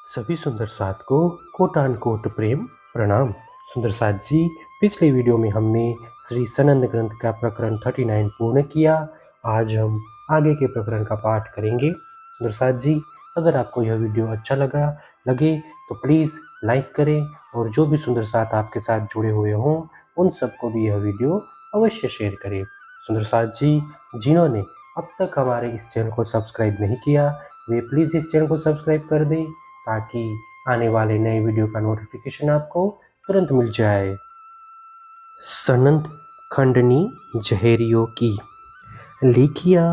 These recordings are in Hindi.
सभी सुंदर साथ को कोटान कोट प्रेम प्रणाम। सुंदर साथ जी, पिछले वीडियो में हमने श्री सनंद ग्रंथ का प्रकरण 39 पूर्ण किया। आज हम आगे के प्रकरण का पाठ करेंगे। सुंदर साथ जी, अगर आपको यह वीडियो अच्छा लगे तो प्लीज़ लाइक करें और जो भी सुंदर साथ आपके साथ जुड़े हुए हों उन सबको भी यह वीडियो अवश्य शेयर करें। सुंदर साथ जी, जिन्होंने अब तक हमारे इस चैनल को सब्सक्राइब नहीं किया वे प्लीज़ इस चैनल को सब्सक्राइब कर दें ताकि आने वाले नए वीडियो का नोटिफिकेशन आपको तुरंत मिल जाए। सनंद खंडनी जहेरियों की लिखिया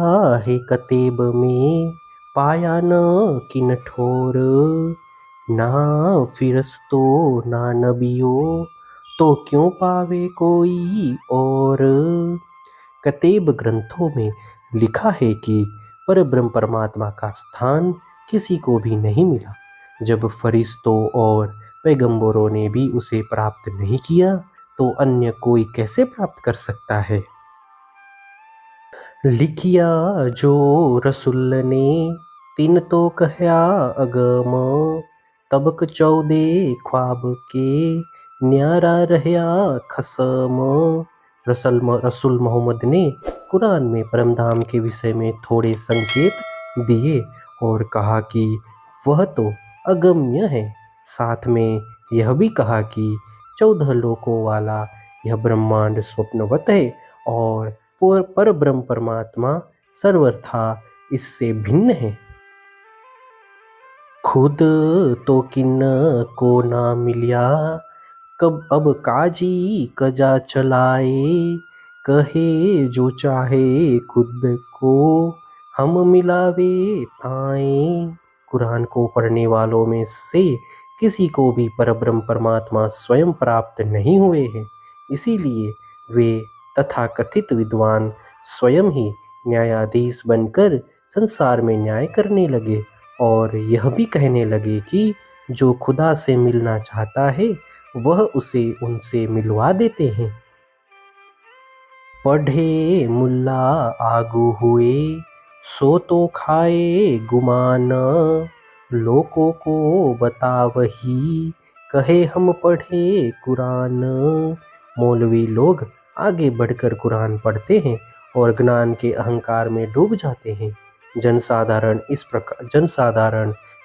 है कतेब में पाया न किन ठोर ना फिरस्तो ना नबियो तो क्यों पावे कोई और। कतेब ग्रंथों में लिखा है कि परब्रह्म परमात्मा का स्थान किसी को भी नहीं मिला। जब फरिश्तों और पैगंबरों ने भी उसे प्राप्त नहीं किया तो अन्य कोई कैसे प्राप्त कर सकता है। लिखिया जो रसुल ने तीन तो कहया अगम तबक 14 ख्वाब के न्यारा रहया खसम। रसूल मोहम्मद ने कुरान में परमधाम के विषय में थोड़े संकेत दिए और कहा कि वह तो अगम्य है। साथ में यह भी कहा कि 14 लोकों वाला यह ब्रह्मांड स्वप्नवत है और पर ब्रह्म परमात्मा सर्वथा इससे भिन्न है। खुद तो किन को ना मिलिया कब अब काजी कजा चलाए कहे जो चाहे खुद को हम मिलावे ताए। कुरान को पढ़ने वालों में से किसी को भी परब्रह्म परमात्मा स्वयं प्राप्त नहीं हुए हैं। इसीलिए वे तथाकथित विद्वान स्वयं ही न्यायाधीश बनकर संसार में न्याय करने लगे और यह भी कहने लगे कि जो खुदा से मिलना चाहता है वह उसे उनसे मिलवा देते हैं। पढ़े मुल्ला आगू हुए सो तो खाए गुमान लोगों को बतावही कहे हम पढ़े कुरान। मौलवी लोग आगे बढ़कर कुरान पढ़ते हैं और ज्ञान के अहंकार में डूब जाते हैं। जनसाधारण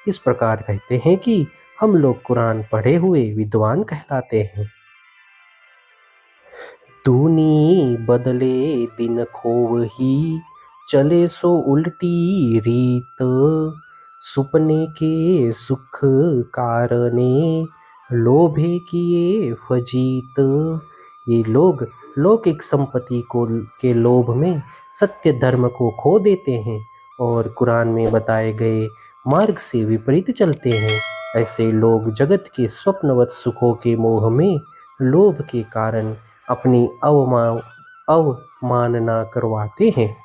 इस प्रकार कहते हैं कि हम लोग कुरान पढ़े हुए विद्वान कहलाते हैं। दूनी बदले दिन खोवही चले सो उल्टी रीत सुपने के सुख कारणे लोभे किए फजीत। ये लोग लौकिक संपत्ति के लोभ में सत्य धर्म को खो देते हैं और कुरान में बताए गए मार्ग से विपरीत चलते हैं। ऐसे लोग जगत के स्वप्नवत सुखों के मोह में लोभ के कारण अपनी अवमानना करवाते हैं।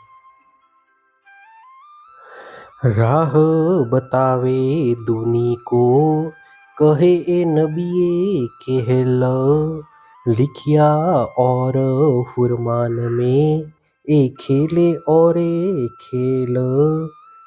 राह बतावे दूनी को कहे ए नबिये कहल लिखिया और फुरमान में ए खेले और ए खेल।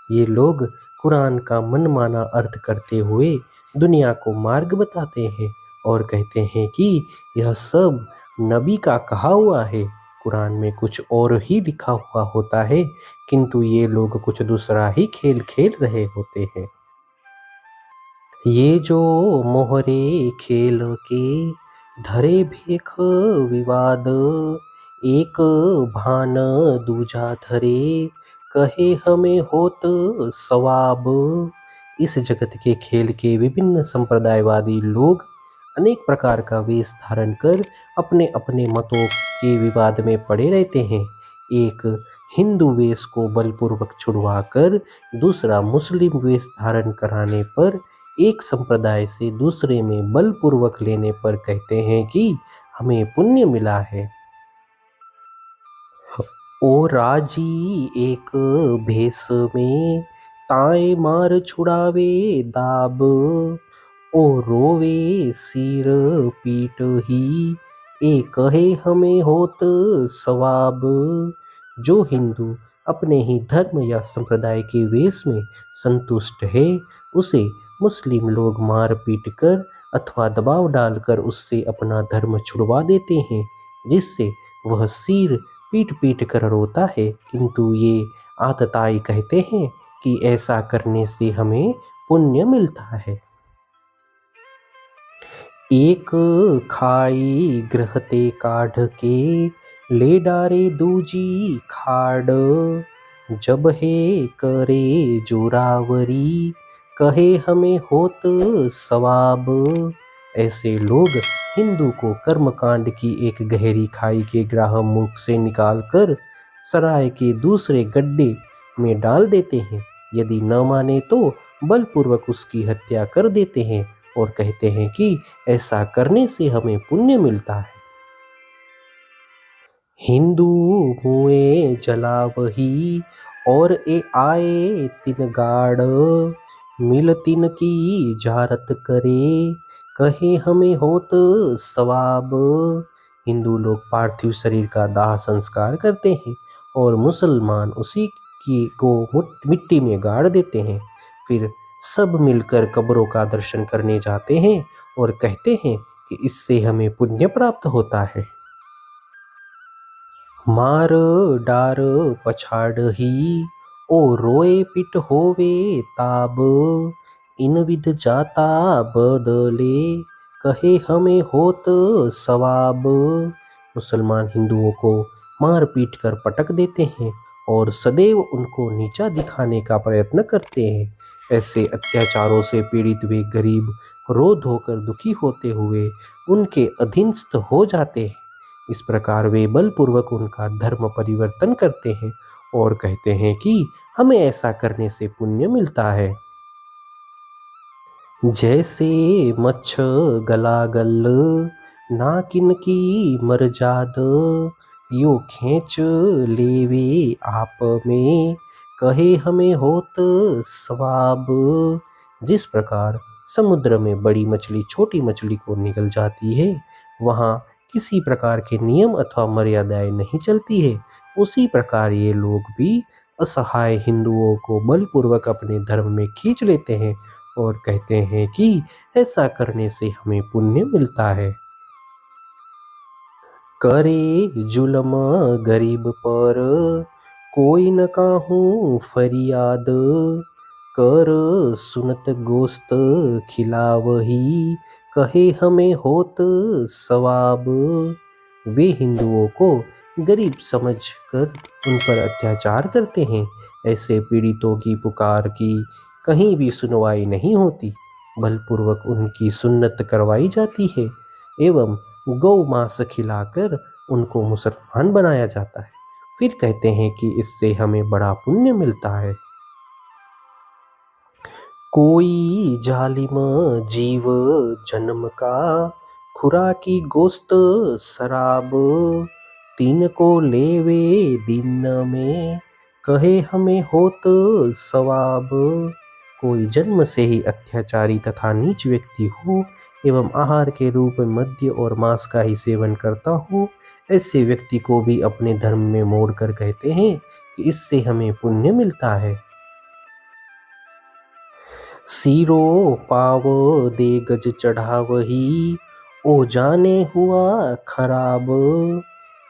ये लोग कुरान का मनमाना अर्थ करते हुए दुनिया को मार्ग बताते हैं और कहते हैं कि यह सब नबी का कहा हुआ है। कुरान में कुछ और ही लिखा हुआ होता है किंतु ये लोग कुछ दूसरा ही खेल खेल रहे होते हैं। ये जो मोहरे खेल के धरे भेख विवाद एक भान दूजा धरे कहे हमें होत सवाब। इस जगत के खेल के विभिन्न संप्रदायवादी लोग अनेक प्रकार का वेश धारण कर अपने अपने मतों के विवाद में पड़े रहते हैं। एक हिंदू वेश को बलपूर्वक छुड़वाकर दूसरा मुस्लिम वेश धारण कराने पर एक संप्रदाय से दूसरे में बलपूर्वक लेने पर कहते हैं कि हमें पुण्य मिला है। ओ राजी एक भेष में ताए मार छुड़ावे दाब ओ रोवे सिर पीट ही ए कहे हमें होत सवाब। जो हिंदू अपने ही धर्म या संप्रदाय के वेश में संतुष्ट है उसे मुस्लिम लोग मार पीट कर अथवा दबाव डालकर उससे अपना धर्म छुड़वा देते हैं, जिससे वह सिर पीट पीट कर रोता है, किंतु ये आतताई कहते हैं कि ऐसा करने से हमें पुण्य मिलता है। एक खाई ग्रहते काढ़ के ले डारे दूजी खाड़, जब हे करे जोरावरी कहे हमें होत सवाब। ऐसे लोग हिंदू को कर्मकांड की एक गहरी खाई के ग्राह मुख से निकालकर सराय के दूसरे गड्ढे में डाल देते हैं। यदि न माने तो बलपूर्वक उसकी हत्या कर देते हैं और कहते हैं कि ऐसा करने से हमें पुण्य मिलता है। हिंदू मुए जलावही और ए आए तिन गाड़, मिल तिन की जारत करे कहे हमें होत सवाब। हिंदू लोग पार्थिव शरीर का दाह संस्कार करते हैं और मुसलमान उसी की को मिट्टी में गाड़ देते हैं। फिर सब मिलकर कब्रों का दर्शन करने जाते हैं और कहते हैं कि इससे हमें पुण्य प्राप्त होता है। मार डार पछाड़ही ओ रोए पिट होवे ताब, इन विध जाता बदले कहे हमें होत सवाब। मुसलमान हिंदुओं को मार पीट कर पटक देते हैं और सदैव उनको नीचा दिखाने का प्रयत्न करते हैं। ऐसे अत्याचारों से पीड़ित वे गरीब रो धोकर दुखी होते हुए उनके अधीनस्थ हो जाते हैं। इस प्रकार वे बलपूर्वक उनका धर्म परिवर्तन करते हैं और कहते हैं कि हमें ऐसा करने से पुण्य मिलता है। जैसे मच्छ गला गल नाकिन की मरजाद, यो खींच लेवे आप में कहे हमें होत सवाब। जिस प्रकार समुद्र में बड़ी मछली छोटी मछली को निगल जाती है, वहाँ किसी प्रकार के नियम अथवा मर्यादाएं नहीं चलती है, उसी प्रकार ये लोग भी असहाय हिंदुओं को बलपूर्वक अपने धर्म में खींच लेते हैं और कहते हैं कि ऐसा करने से हमें पुण्य मिलता है। करे जुल्म गरीब पर कोई न काहूँ फरियाद, कर सुनत गोस्त खिलावही कहे हमें होत सवाब। वे हिंदुओं को गरीब समझकर उन पर अत्याचार करते हैं। ऐसे पीड़ितों की पुकार की कहीं भी सुनवाई नहीं होती, बलपूर्वक उनकी सुन्नत करवाई जाती है एवं गौ मांस खिलाकर उनको मुसलमान बनाया जाता है। फिर कहते हैं कि इससे हमें बड़ा पुण्य मिलता है। कोई जालिम जीव जन्म का खुराकी गोस्त शराब, तीन को लेवे दिन में कहे हमें होत सवाब। कोई जन्म से ही अत्याचारी तथा नीच व्यक्ति हो एवं आहार के रूप में मद्य और मांस का ही सेवन करता हो, ऐसे व्यक्ति को भी अपने धर्म में मोड़कर कहते हैं कि इससे हमें पुण्य मिलता है। सीरो पाव दे गज चढ़ावही ओ जाने हुआ खराब,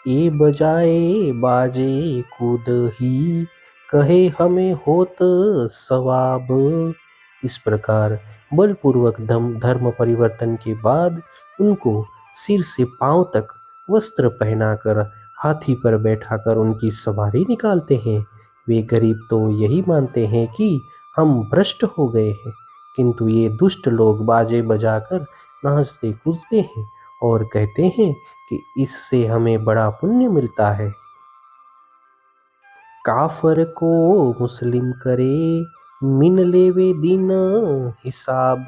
ए बजाए बाजे कूद ही कहे हमें होत सवाब। इस प्रकार बलपूर्वक धर्म परिवर्तन के बाद उनको सिर से पांव तक वस्त्र पहनाकर हाथी पर बैठाकर उनकी सवारी निकालते हैं। वे गरीब तो यही मानते हैं कि हम भ्रष्ट हो गए हैं, किंतु ये दुष्ट लोग बाजे बजाकर नाचते कूदते हैं और कहते हैं कि इससे हमें बड़ा पुण्य मिलता है। काफर को मुस्लिम करे मिन लेवे दिन हिसाब,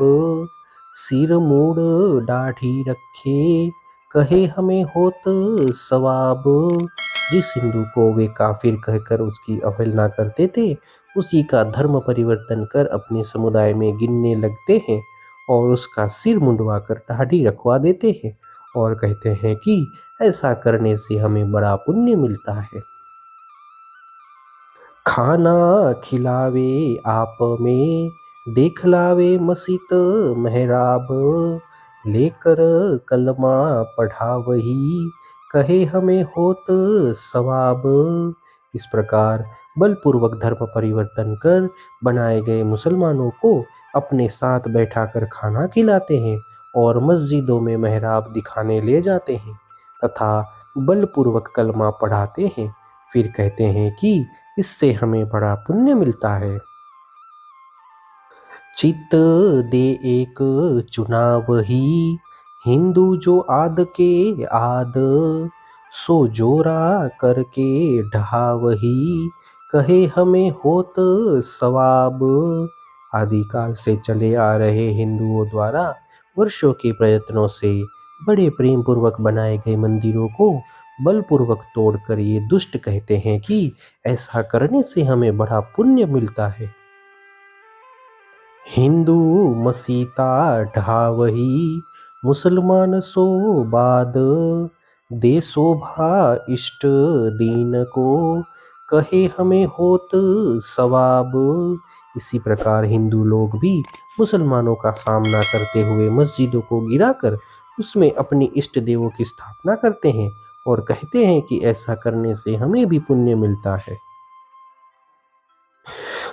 सिर मूड दाढ़ी रखे कहे हमें होत सवाब। जिस हिंदू को वे काफिर कहकर उसकी अवहेलना करते थे, उसी का धर्म परिवर्तन कर अपने समुदाय में गिनने लगते हैं और उसका सिर मुंडवा कर दाढ़ी रखवा देते हैं और कहते हैं कि ऐसा करने से हमें बड़ा पुण्य मिलता है। खाना खिलावे आप में देख लावे मसीत मेहराब, लेकर कलमा पढ़ावही, कहे हमें होत सवाब। इस प्रकार बलपूर्वक धर्म परिवर्तन कर बनाए गए मुसलमानों को अपने साथ बैठाकर खाना खिलाते हैं और मस्जिदों में मेहराब दिखाने ले जाते हैं तथा बलपूर्वक कलमा पढ़ाते हैं। फिर कहते हैं कि इससे हमें बड़ा पुण्य मिलता है। चित दे एक चुनाव ही, हिंदू जो आद के आद, सो जोरा करके ढहावही, कहे हमें होत सवाब। आदिकाल से चले आ रहे हिंदुओं द्वारा वर्षों के प्रयत्नों से बड़े प्रेम पूर्वक बनाए गए मंदिरों को बलपूर्वक तोड़कर ये दुष्ट कहते हैं कि ऐसा करने से हमें बड़ा पुण्य मिलता है। हिंदू मसीता ढावही, मुसलमान सो बाद, दे शोभा इष्ट दीन को, कहे हमें होत सवाब। इसी प्रकार हिंदू लोग भी मुसलमानों का सामना करते हुए मस्जिदों को गिराकर उसमें अपनी इष्ट देवों की स्थापना करते हैं और कहते हैं कि ऐसा करने से हमें भी पुण्य मिलता है।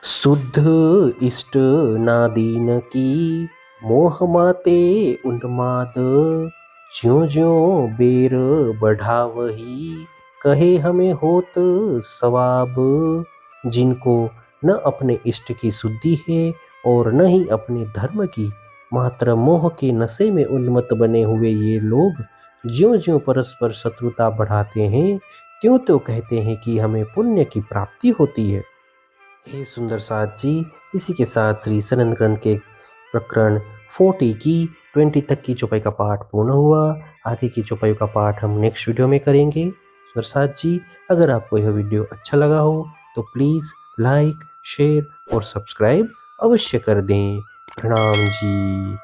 शुद्ध इष्ट नादीन की, मोह माते उन्माद, ज्यों ज्यों बेर बढ़ावही, कहे हमें होत सवाब। जिनको न अपने इष्ट की शुद्धि है और न ही अपने धर्म की, मात्र मोह के नशे में उन्मत्त बने हुए ये लोग ज्यों ज्यों परस्पर शत्रुता बढ़ाते हैं त्यों त्यों कहते हैं कि हमें पुण्य की प्राप्ति होती है। हे सुंदर साथ जी, इसी के साथ श्री सनंद ग्रंथ के प्रकरण 40 की 20 तक की चौपाई का पाठ पूर्ण हुआ। आगे की चौपाई का पाठ हम नेक्स्ट वीडियो में करेंगे। सुंदर साथ जी, अगर आपको यह वीडियो अच्छा लगा हो तो प्लीज़ लाइक, शेयर और सब्सक्राइब अवश्य कर दें। प्रणाम जी।